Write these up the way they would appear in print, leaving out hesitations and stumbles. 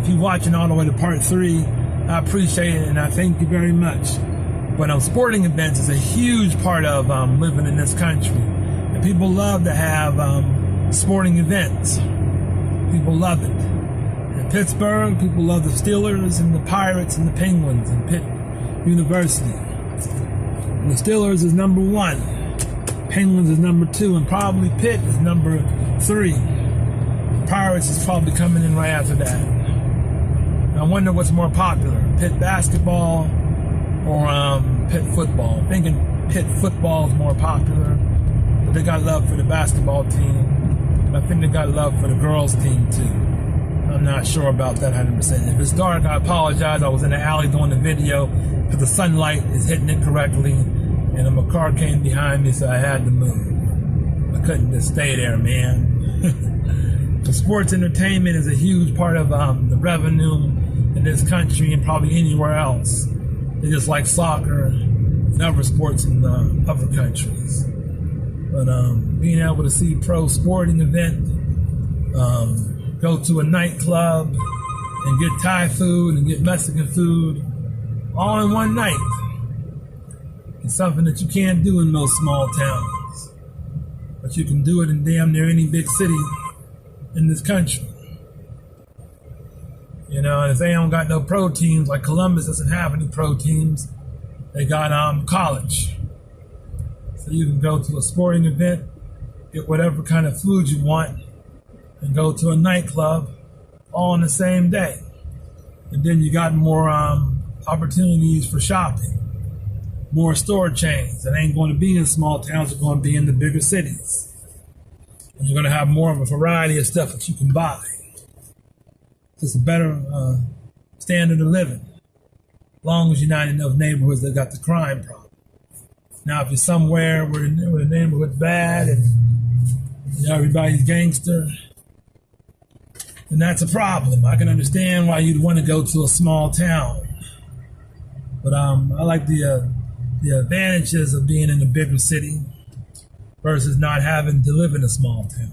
If you're watching all the way to part 3, I appreciate it and I thank you very much. But sporting events is a huge part of living in this country. And people love to have sporting events. People love it. In Pittsburgh, people love the Steelers and the Pirates and the Penguins and Pitt University. And the Steelers is number 1. Penguins is number 2, and probably Pitt is number 3. The Pirates is probably coming in right after that. I wonder what's more popular, Pitt basketball or Pitt football. I'm thinking Pitt football is more popular, but they got love for the basketball team. I think they got love for the girls team too. I'm not sure about that 100%. If it's dark, I apologize. I was in the alley doing the video because the sunlight is hitting it correctly, and a car came behind me, so I had to move. I couldn't just stay there, man. The sports entertainment is a huge part of the revenue in this country and probably anywhere else. They just like soccer and other sports in other countries. But being able to see pro sporting event, go to a nightclub and get Thai food and get Mexican food all in one night. It's something that you can't do in those small towns. But you can do it in damn near any big city in this country. You know, and if they don't got no pro teams, like Columbus doesn't have any pro teams, they got college. So you can go to a sporting event, get whatever kind of food you want, and go to a nightclub all on the same day. And then you got more opportunities for shopping, more store chains that ain't going to be in small towns, they're going to be in the bigger cities. And you're going to have more of a variety of stuff that you can buy. It's a better standard of living, as long as you're not in those neighborhoods that got the crime problem. Now, if you're somewhere where the neighborhood's bad and everybody's gangster, then that's a problem. I can understand why you'd want to go to a small town. But I like the advantages of being in a bigger city versus not having to live in a small town.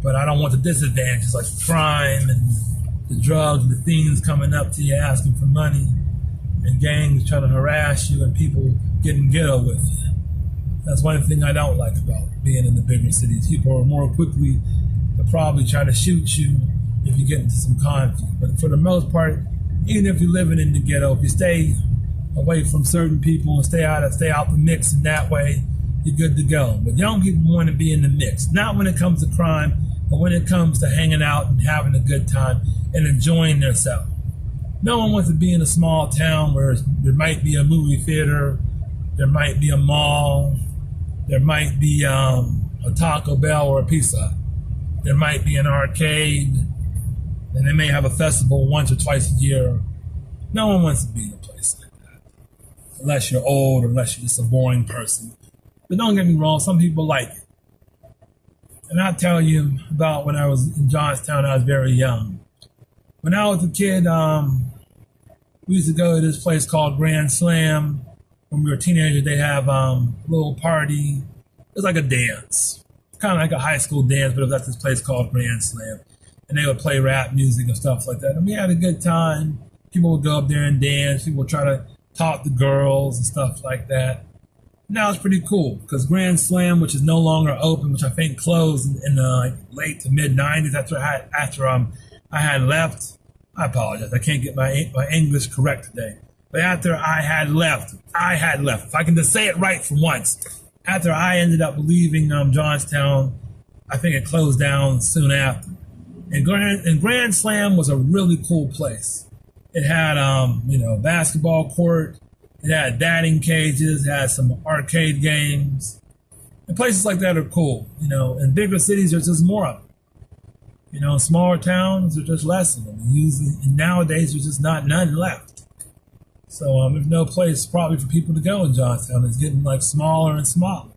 But I don't want the disadvantages like the crime and the drugs, the thieves coming up to you asking for money, and gangs trying to harass you and people getting ghetto with you. That's one thing I don't like about being in the bigger cities. People are more quickly to probably try to shoot you if you get into some conflict. But for the most part, even if you're living in the ghetto, if you stay away from certain people and stay out the mix in that way, you're good to go. But young people want to be in the mix, not when it comes to crime, but when it comes to hanging out and having a good time and enjoying themselves. No one wants to be in a small town where there might be a movie theater, there might be a mall, there might be a Taco Bell or a Pizza Hut. There might be an arcade, and they may have a festival once or twice a year. No one wants to be in a place like that, unless you're old or unless you're just a boring person. But don't get me wrong, some people like it. And I'll tell you about when I was in Johnstown, I was very young. When I was a kid, we used to go to this place called Grand Slam. When we were teenagers, they have a little party. It was like a dance. It's kind of like a high school dance, but it was at this place called Grand Slam. And they would play rap music and stuff like that. And we had a good time. People would go up there and dance. People would try to talk to girls and stuff like that. Now it's pretty cool because Grand Slam, which is no longer open, which I think closed in the late to mid '90s after I had left. I apologize. I can't get my English correct today. But after I had left. If I can just say it right for once. After I ended up leaving Johnstown, I think it closed down soon after. And Grand Slam was a really cool place. It had basketball court. It had batting cages, it had some arcade games. And places like that are cool. In bigger cities, there's just more of them. In smaller towns, there's just less of them. And nowadays, there's just none left. So there's no place probably for people to go in Johnstown. It's getting smaller and smaller.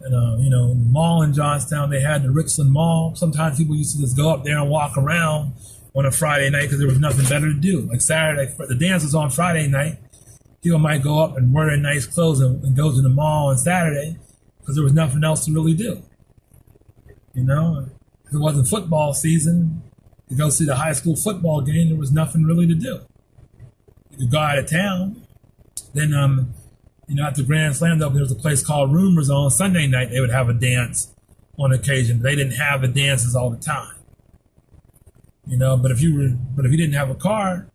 And, the mall in Johnstown, they had the Richland Mall. Sometimes people used to just go up there and walk around on a Friday night because there was nothing better to do. Like Saturday, the dance was on Friday night. People might go up and wear their nice clothes and go to the mall on Saturday because there was nothing else to really do. If it wasn't football season, to go see the high school football game, there was nothing really to do. You could go out of town. Then, at the Grand Slam, there was a place called Rumors on Sunday night. They would have a dance on occasion. They didn't have the dances all the time. But if you didn't have a car,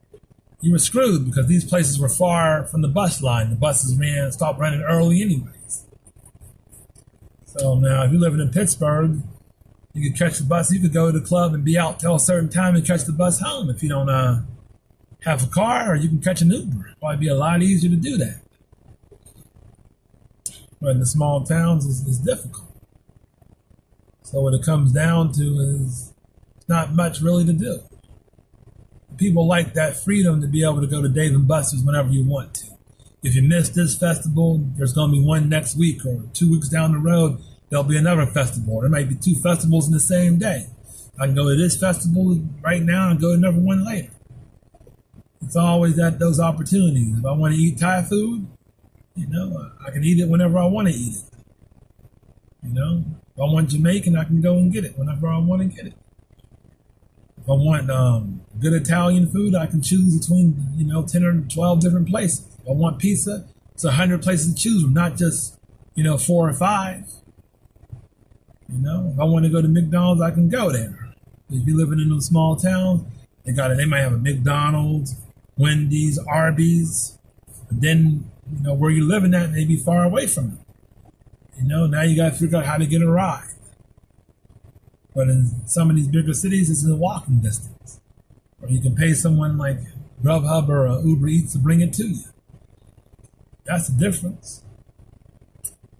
you were screwed because these places were far from the bus line. The buses stopped running early anyways. So now, if you're living in Pittsburgh, you could catch the bus. You could go to the club and be out till a certain time and catch the bus home. If you don't have a car, or you can catch an Uber. It'd probably be a lot easier to do that. But in the small towns, it's difficult. So what it comes down to is not much really to do. People like that freedom to be able to go to Dave & Buster's whenever you want to. If you miss this festival, there's going to be one next week, or 2 weeks down the road, there'll be another festival. There might be 2 festivals in the same day. I can go to this festival right now and go to another one later. It's always those opportunities. If I want to eat Thai food, I can eat it whenever I want to eat it. If I want Jamaican, I can go and get it whenever I want to get it. If I want good Italian food, I can choose between 10 or 12 different places. If I want pizza, it's 100 places to choose from, not just 4 or 5. If I want to go to McDonald's, I can go there. If you're living in those small towns, they might have a McDonald's, Wendy's, Arby's. But then where you're living at may be far away from it. Now you got to figure out how to get a ride. But in some of these bigger cities, it's in walking distance. Or you can pay someone like Grubhub or Uber Eats to bring it to you. That's the difference.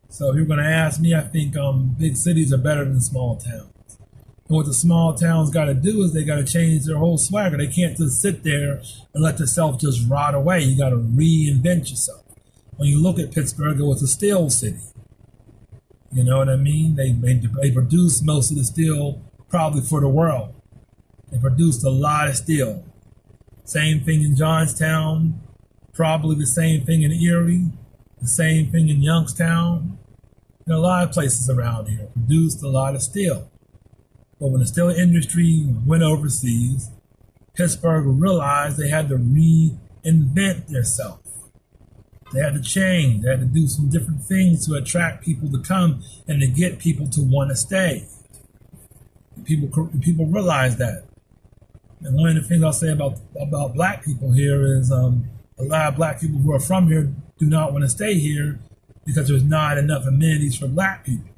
So if you're going to ask me, I think big cities are better than small towns. And what the small towns got to do is they got to change their whole swagger. They can't just sit there and let yourself just rot away. You got to reinvent yourself. When you look at Pittsburgh, it was a steel city. You know what I mean? They produced most of the steel probably for the world. They produced a lot of steel. Same thing in Johnstown, probably the same thing in Erie, the same thing in Youngstown. There are a lot of places around here produced a lot of steel. But when the steel industry went overseas, Pittsburgh realized they had to reinvent themselves. They had to change. They had to do some different things to attract people to come and to get people to want to stay. People realize that. And one of the things I'll say about black people here is a lot of black people who are from here do not want to stay here because there's not enough amenities for black people.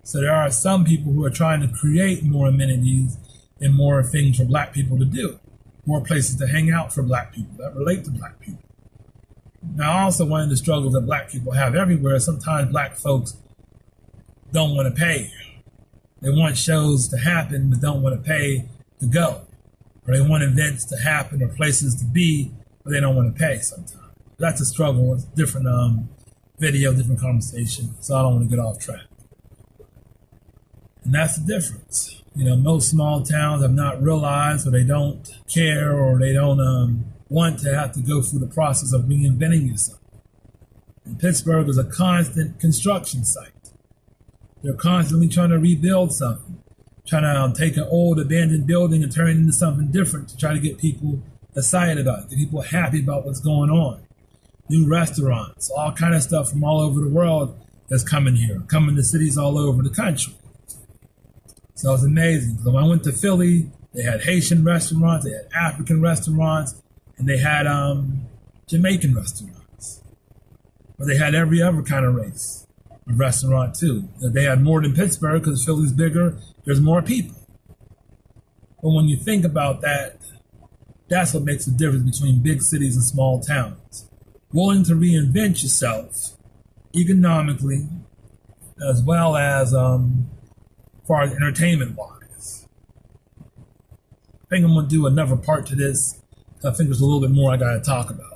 So there are some people who are trying to create more amenities and more things for black people to do, more places to hang out for black people that relate to black people. Now, also one of the struggles that black people have everywhere is sometimes black folks don't want to pay. They want shows to happen, but don't want to pay to go. Or they want events to happen or places to be, but they don't want to pay sometimes. That's a struggle. It's a different video, different conversation, so I don't want to get off track. And that's the difference. Most small towns have not realized, or they don't care, or they don't want to have to go through the process of reinventing yourself. And Pittsburgh is a constant construction site. They're constantly trying to rebuild something, trying to take an old abandoned building and turn it into something different to try to get people excited about it, get people happy about what's going on. New restaurants, all kind of stuff from all over the world that's coming here, coming to cities all over the country. So it's amazing. So when I went to Philly, they had Haitian restaurants, they had African restaurants, and they had Jamaican restaurants. But they had every other kind of race of restaurant too. They had more than Pittsburgh because Philly's bigger, there's more people. But when you think about that, that's what makes the difference between big cities and small towns. Willing to reinvent yourself economically as well as far as entertainment-wise. I think I'm going to do another part to this. I think there's a little bit more I got to talk about.